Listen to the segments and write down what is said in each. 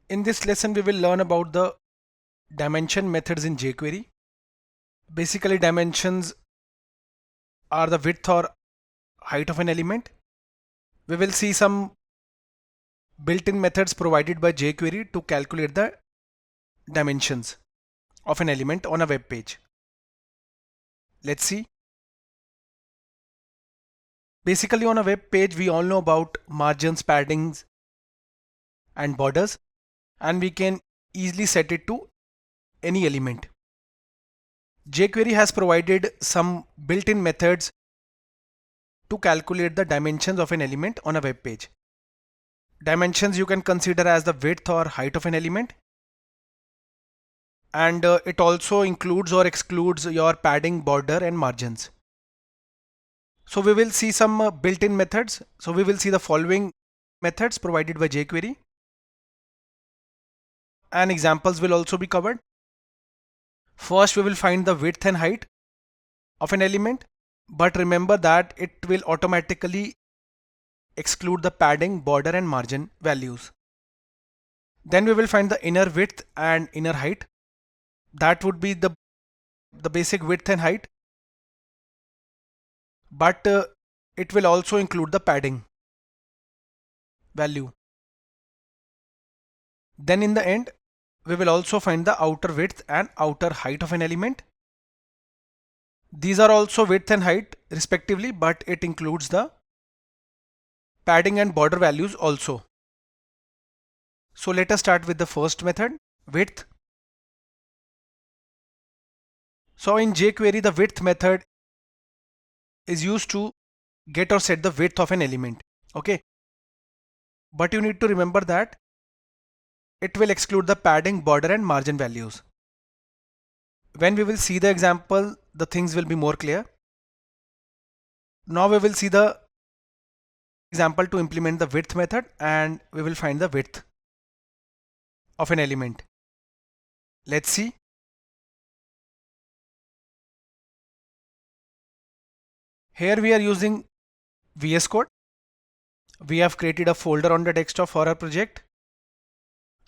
In this lesson, we will learn about the dimension methods in jQuery. Basically, dimensions are the width or height of an element. We will see some built-in methods provided by jQuery to calculate the dimensions of an element on a web page. Let's see. Basically, on a web page, we all know about margins, paddings, and borders, and we can easily set it to any element. jQuery has provided some built-in methods to calculate the dimensions of an element on a web page. Dimensions you can consider as the width or height of an element, and it also includes or excludes your padding, border and margins. So we will see some built-in methods. So we will see the following methods provided by jQuery, and examples will also be covered. First, we will find the width and height of an element, but remember that it will automatically exclude the padding, border and margin values. Then we will find the inner width and inner height. That would be the basic width and height, but it will also include the padding value. Then in the end, we will also find the outer width and outer height of an element. These are also width and height respectively, but it includes the padding and border values also. So let us start with the first method, width. So in jQuery, the width method is used to get or set the width of an element. Okay. But you need to remember that it will exclude the padding, border and margin values. When we will see the example, the things will be more clear. Now we will see the example to implement the width method, and we will find the width of an element. Let's see. Here we are using VS Code. We have created a folder on the desktop for our project.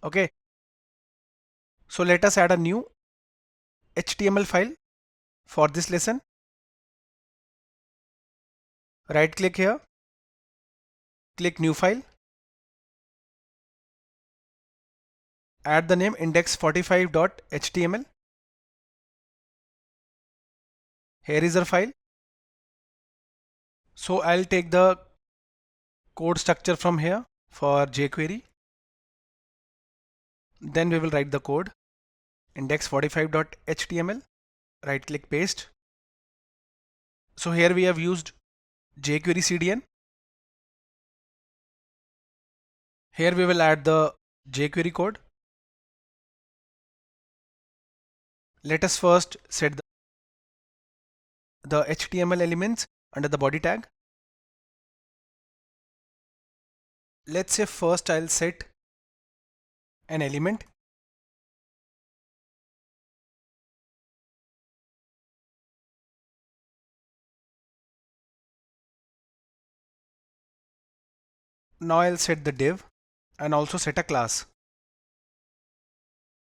Okay. So let us add a new HTML file for this lesson. Right click here, click new file, add the name index45.html. Here is our file. So I'll take the code structure from here for jQuery. Then we will write the code index45.html, right click paste. So here we have used jQuery CDN. Here we will add the jQuery code. Let us first set the HTML elements under the body tag. Let's say first I'll set an element. Now I'll set the div and also set a class.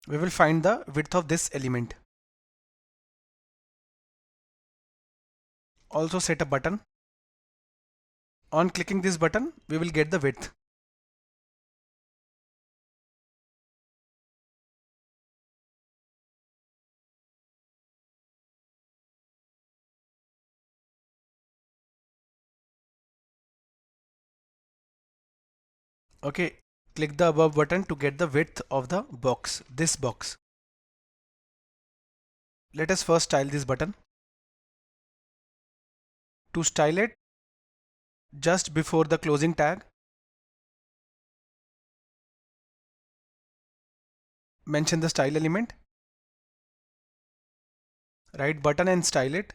We will find the width of this element. Also set a button. On clicking this button, we will get the width. Okay, click the above button to get the width of the box, this box. Let us first style this button. To style it, just before the closing tag, mention the style element, right button and style it.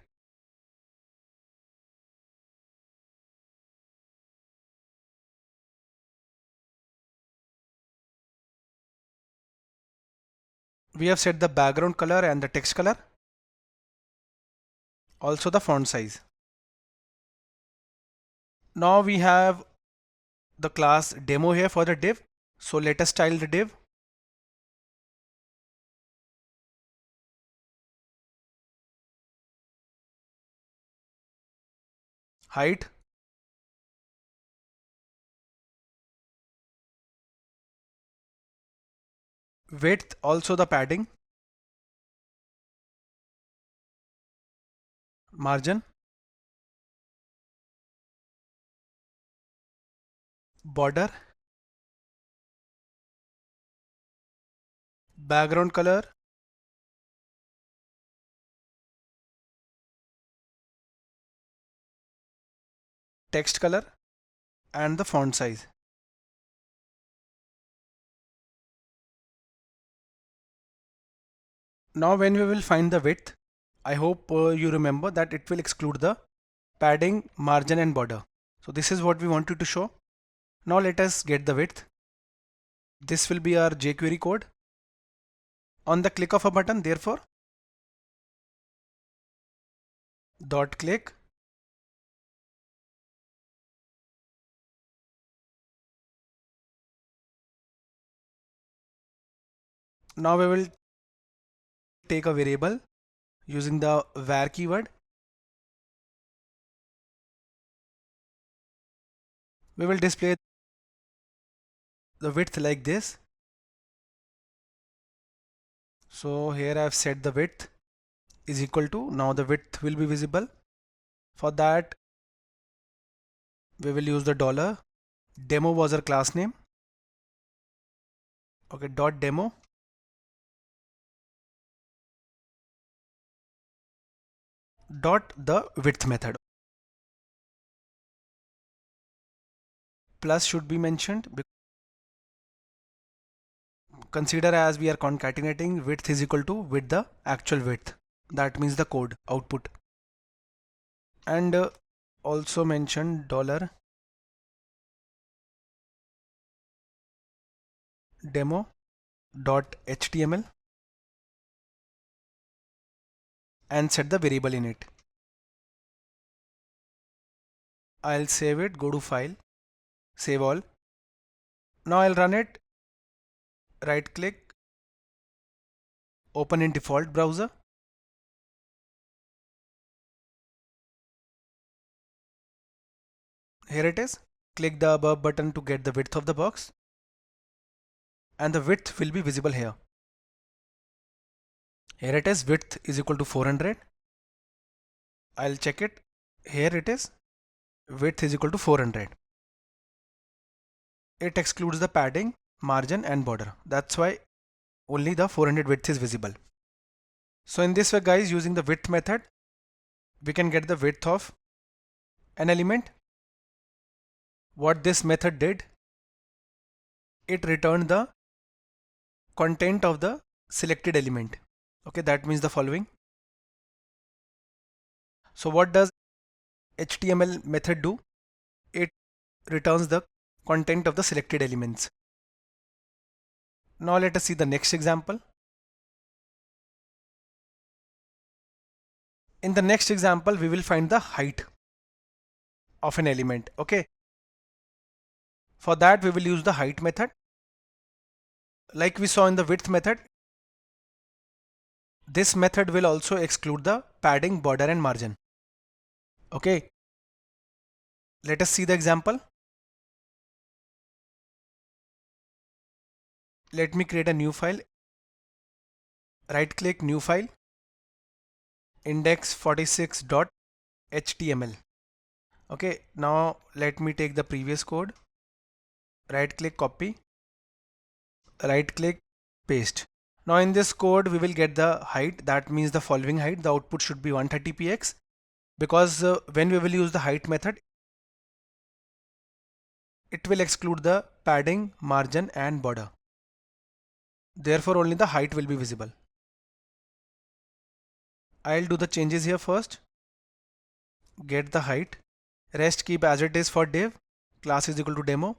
We have set the background color and the text color, also the font size. Now we have the class demo here for the div. So let us style the div. height, width, also the padding, margin, border, background color, text color, and the font size. Now when we will find the width, I hope you remember that it will exclude the padding, margin and border. So this is what we wanted to show. Now let us get the width. This will be our jQuery code. On the click of a button, therefore, dot click, now we will take a variable using the var keyword. We will display the width like this. So here I have set the width is equal to, now the width will be visible. For that we will use the dollar. Demo was our class name. Okay, dot demo. Dot the width method. Plus should be mentioned. Consider as we are concatenating width is equal to with the actual width. That means the code output. And also mention dollar demo dot html and set the variable in it. I'll save it, go to file, save all. Now I'll run it, right click, open in default browser. Here it is. Click the above button to get the width of the box. And the width will be visible here. Here it is, width is equal to 400. I'll check it. Here it is, width is equal to 400. It excludes the padding, margin and border. That's why only the 400 width is visible. So in this way guys, using the width method, we can get the width of an element. What this method did, it returned the content of the selected element. Okay, that means the following. So what does HTML method do? It returns the content of the selected elements. Now let us see the next example. In the next example, we will find the height of an element. Okay. For that, we will use the height method. Like we saw in the width method, this method will also exclude the padding, border and margin. Okay. Let us see the example. Let me create a new file. Right click, new file, index46.html. Okay, now let me take the previous code. Right click, copy, right click, paste. Now in this code we will get the height, that means the following height. The output should be 130px because when we will use the height method, it will exclude the padding, margin and border. Therefore only the height will be visible. I'll do the changes here first. Get the height. Rest keep as it is for div. Class is equal to demo.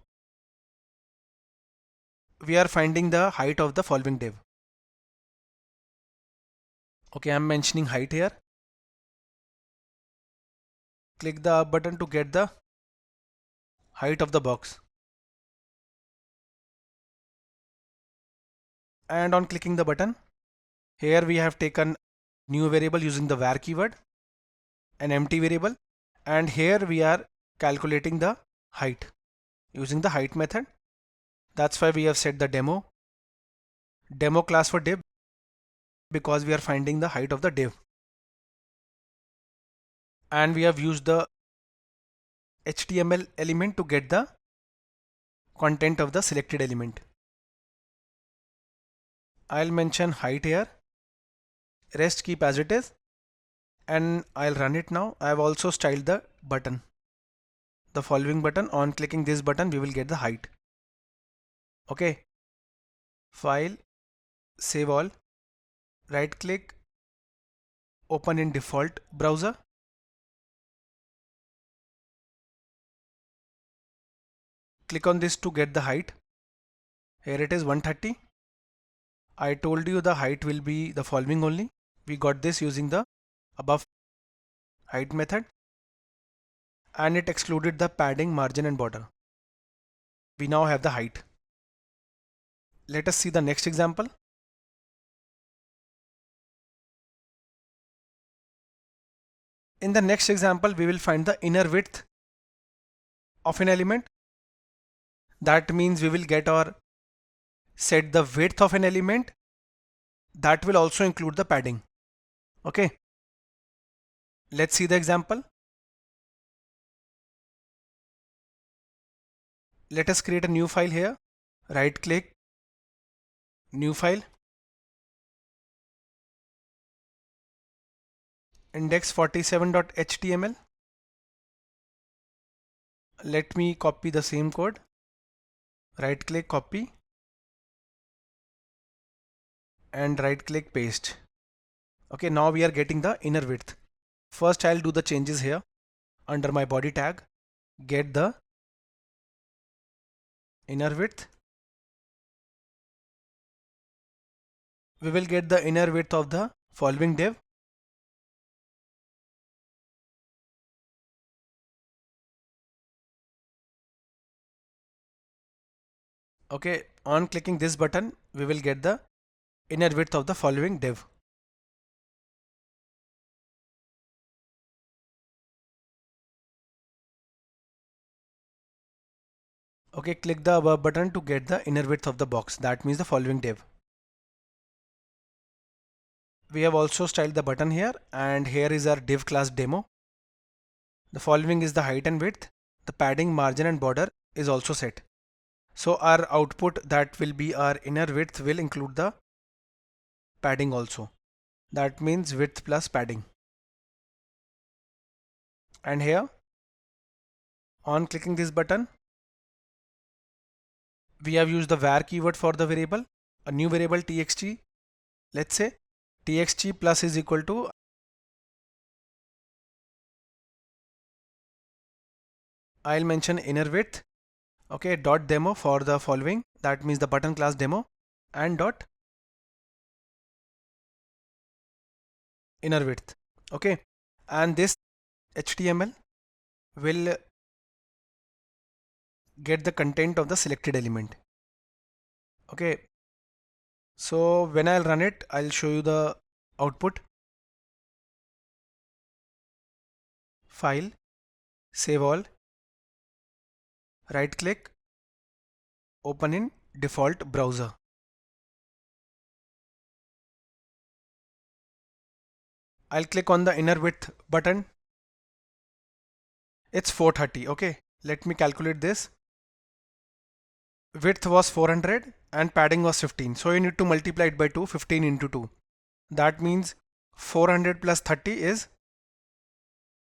We are finding the height of the following div. Okay, I'm mentioning height here. Click the up button to get the height of the box. And on clicking the button, here we have taken new variable using the var keyword, an empty variable, and here we are calculating the height using the height method. That's why we have set the demo class for div, because we are finding the height of the div, and we have used the HTML element to get the content of the selected element. I'll mention height here, rest keep as it is, and I'll run it now. I've also styled the button, the following button. On clicking this button, we will get the height. Okay, file, save all, right click, open in default browser, click on this to get the height. Here it is 130. I told you the height will be the following only. We got this using the above height method, and it excluded the padding, margin and border. We now have the height. Let us see the next example. In the next example, we will find the inner width of an element. That means we will get or set the width of an element. That will also include the padding. Okay. Let's see the example. Let us create a new file here. Right click, new file, index47.html. Let me copy the same code. Right click, copy, and right click, paste. Okay, now we are getting the inner width. First I'll do the changes here. Under my body tag, get the inner width. We will get the inner width of the following div. Okay, on clicking this button, we will get the inner width of the following div. Okay, click the above button to get the inner width of the box. That means the following div. We have also styled the button here, and here is our div class demo. The following is the height and width. The padding, margin and border is also set. So our output, that will be our inner width, will include the padding also. That means width plus padding. And here, on clicking this button, we have used the var keyword for the variable, a new variable txt. Let's say txt plus is equal to I'll mention inner width. Okay, dot demo for the following. That means the button class demo, and dot inner width. Okay, and this HTML will get the content of the selected element. Okay, so when I'll run it, I'll show you the output. File, save all, right click, open in default browser. I'll click on the inner width button. It's 430. Okay, let me calculate this. Width was 400 and padding was 15. So you need to multiply it by 2, 15 into 2. That means 400 plus 30 is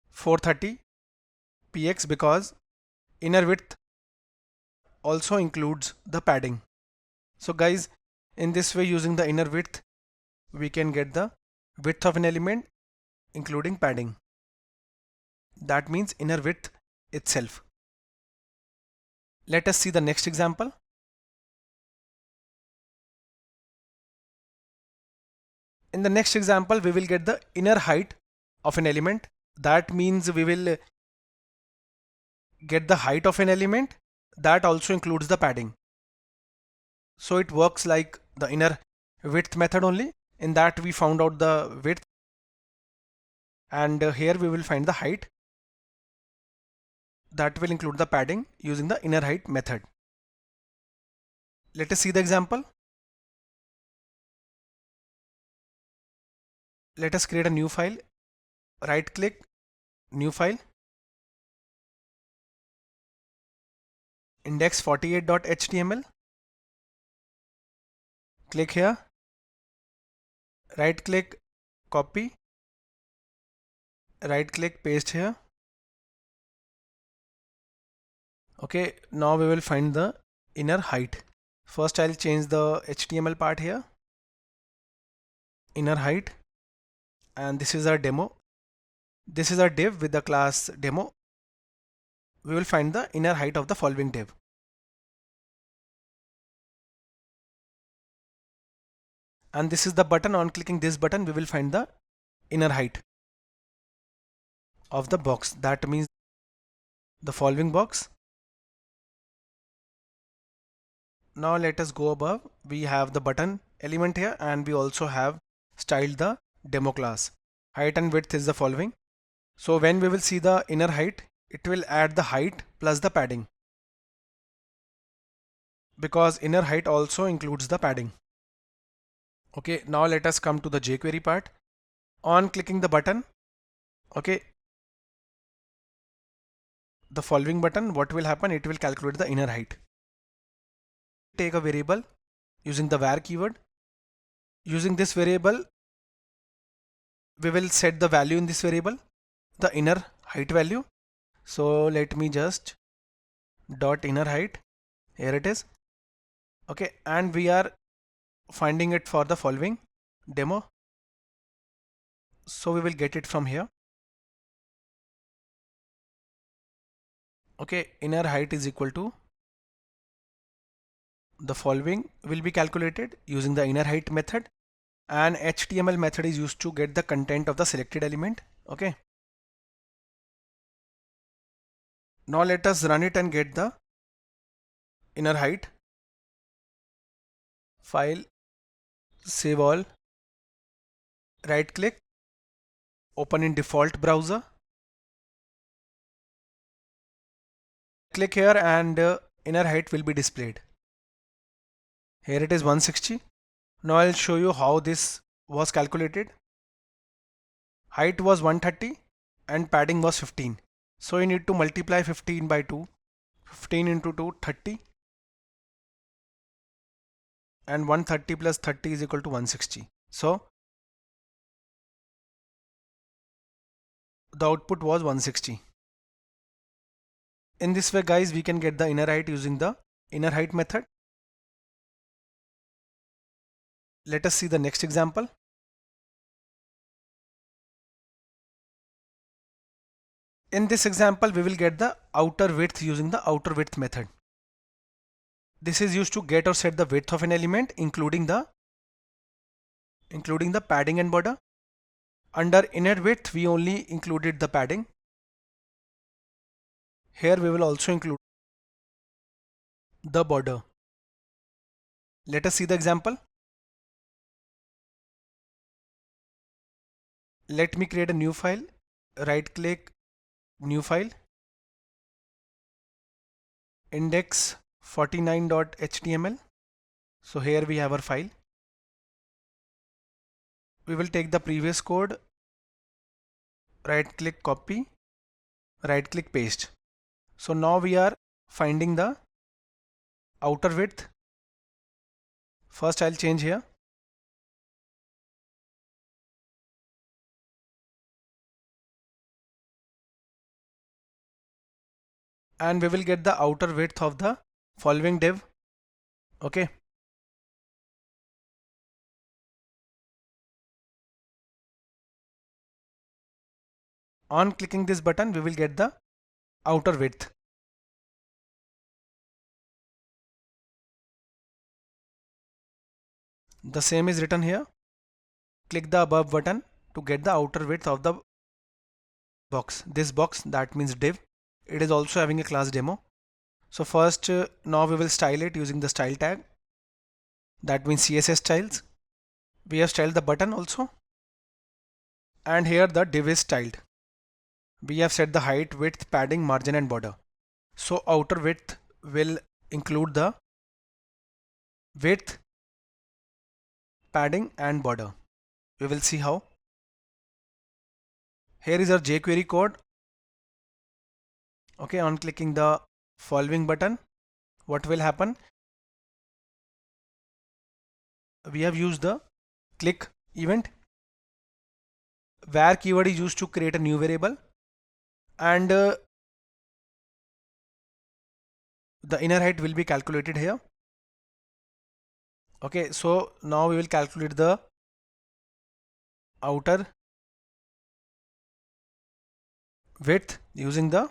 430 px, because inner width also includes the padding. So guys, in this way, using the inner width, we can get the width of an element including padding. That means inner width itself. Let us see the next example. In the next example, we will get the inner height of an element. That means we will get the height of an element that also includes the padding. So it works like the inner width method only. In that we found out the width, and here we will find the height. that will include the padding using the innerHeight method. Let us see the example. Let us create a new file. Right click, new file, index48.html. Click here, right click, copy, right click, paste here. Okay, now we will find the innerHeight. First I'll change the HTML part here, innerHeight, and this is our demo. This is our div with the class demo. We will find the innerHeight of the following div. And this is the button. On clicking this button, we will find the innerHeight of the box. That means the following box. Now let us go above. We have the button element here, and we also have styled the demo class. Height and width is the following. So when we will see the innerHeight, it will add the height plus the padding, because innerHeight also includes the padding. Okay, now let us come to the jQuery part. On clicking the button, okay, the following button, what will happen? It will calculate the innerHeight. Take a variable using the var keyword. Using this variable, we will set the value in this variable, the innerHeight value. So let me just dot innerHeight. Here it is. Okay, and we are finding it for the following demo. So we will get it from here. Okay, innerHeight is equal to the following will be calculated using the innerHeight method, and HTML method is used to get the content of the selected element. Okay. Now let us run it and get the innerHeight. File, save all, right click, open in default browser. Click here and innerHeight will be displayed. Here it is 160. Now I'll show you how this was calculated. Height was 130 and padding was 15. So you need to multiply 15 by 2. 15 into 2, 30. And 130 plus 30 is equal to 160. So the output was 160. In this way, guys, we can get the innerHeight using the innerHeight method. Let us see the next example. In this example, we will get the outer width using the outerWidth method. This is used to get or set the width of an element, including the padding and border. Under innerWidth, we only included the padding. Here we will also include the border. Let us see the example. Let me create a new file. Right click, new file, index49.html. So here we have our file. We will take the previous code, right click, copy, right click, paste. So now we are finding the outer width. First I'll change here. And we will get the outer width of the following div. Okay. On clicking this button, we will get the outer width. The same is written here. Click the above button to get the outer width of the box. This box, that means div. It is also having a class demo. So first, now we will style it using the style tag. That means CSS styles. We have styled the button also. And here the div is styled. We have set the height, width, padding, margin and border. So outer width will include the width, padding and border. We will see how. Here is our jQuery code. Okay, on clicking the following button, what will happen? We have used the click event where keyword is used to create a new variable, and the inner height will be calculated here. Okay, so now we will calculate the outer width using the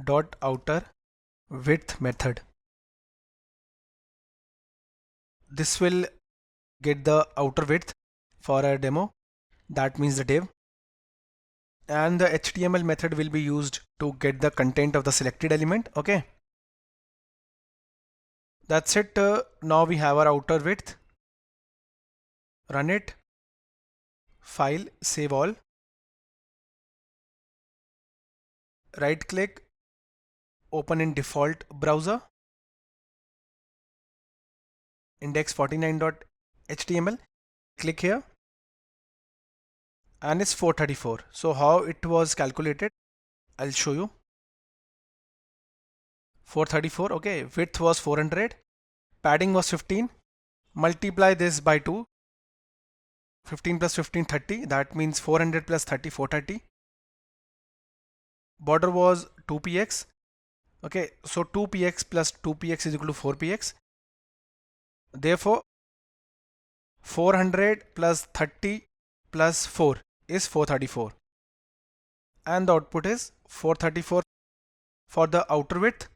dot outer width method. This will get the outer width for a demo, that means the div, and the HTML method will be used to get the content of the selected element. Okay, that's it. Now we have our outer width. Run it, file, save all, right click, open in default browser, index49.html, click here, and it's 434. So how it was calculated, I'll show you. 434. Okay, width was 400, padding was 15. Multiply this by 2. 15 plus 15, 30. That means 400 plus 30, 430. Border was 2px. Okay, so 2px plus 2px is equal to 4px. Therefore, 400 plus 30 plus 4 is 434. And the output is 434 for the outer width.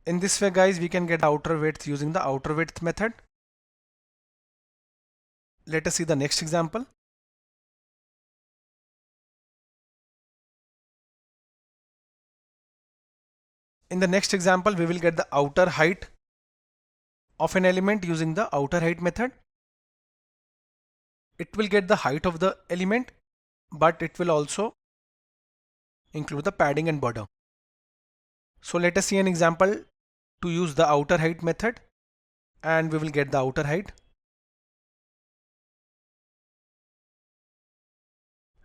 In this way, guys, we can get the outer width using the outer width method. Let us see the next example. In the next example, we will get the outer height of an element using the outerHeight method. It will get the height of the element, but it will also include the padding and border. So let us see an example to use the outerHeight method, and we will get the outer height.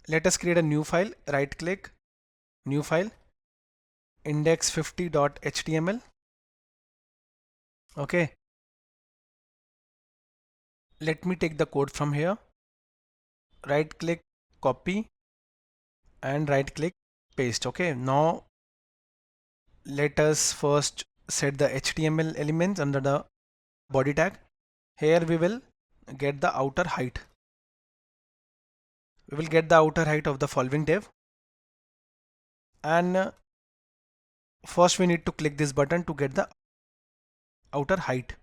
Let us create a new file. Right click, new file, index50.html. Okay, let me take the code from here. Right click, copy, and right click, paste. Okay, now let us first set the HTML elements under the body tag. Here we will get the outer height. We will get the outer height of the following div, and first we need to click this button to get the outer height.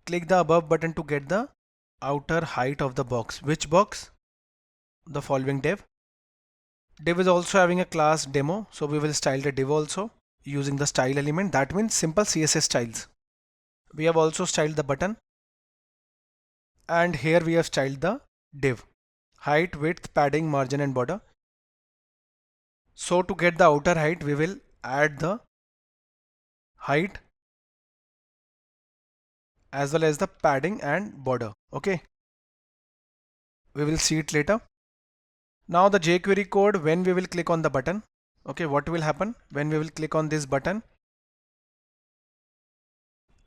Click the above button to get the outer height of the box. Which box? The following div. Div is also having a class demo, so we will style the div also using the style element. That means simple CSS styles. We have also styled the button, and here we have styled the div. Height, width, padding, margin and border. So to get the outer height, we will add the height as well as the padding and border. Okay, we will see it later. Now the jQuery code, when we will click on the button, okay, what will happen when we will click on this button?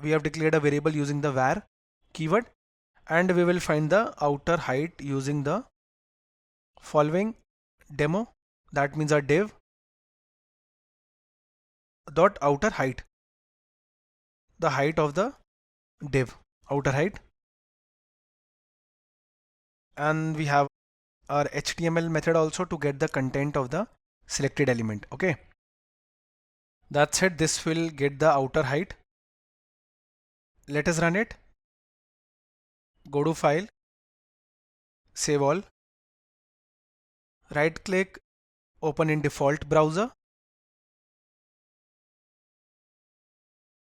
We have declared a variable using the var keyword, and we will find the outer height using the following demo. That means our div dot outer height, the height of the div, outer height, and we have our HTML method also to get the content of the selected element. Okay, that's it. This will get the outer height. Let us run it. Go to file, save all, right click, open in default browser.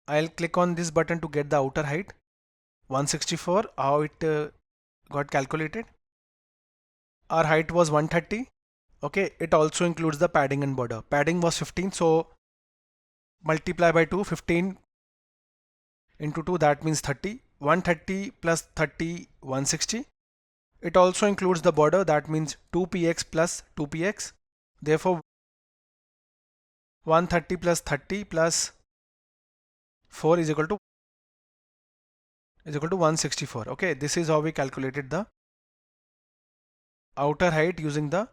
I'll click on this button to get the outer height. 164, how it got calculated. our height was 130. Okay, it also includes the padding and border. Padding was 15, so multiply by 2, 15 into 2, that means 30. 130 plus 30, 160. It also includes the border, that means 2px plus 2px. Therefore, 130 plus 30 plus 4 is equal to 164. Okay, this is how we calculated the outer height using the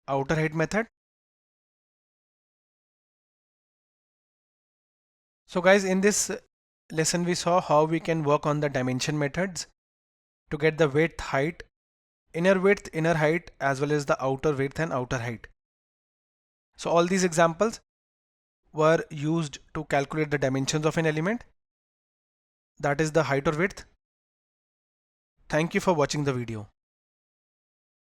outer height method. So guys, in this lesson we saw how we can work on the dimension methods to get the width, height, inner width, inner height, as well as the outer width and outer height. So all these examples were used to calculate the dimensions of an element, that is the height or width. Thank you for watching the video.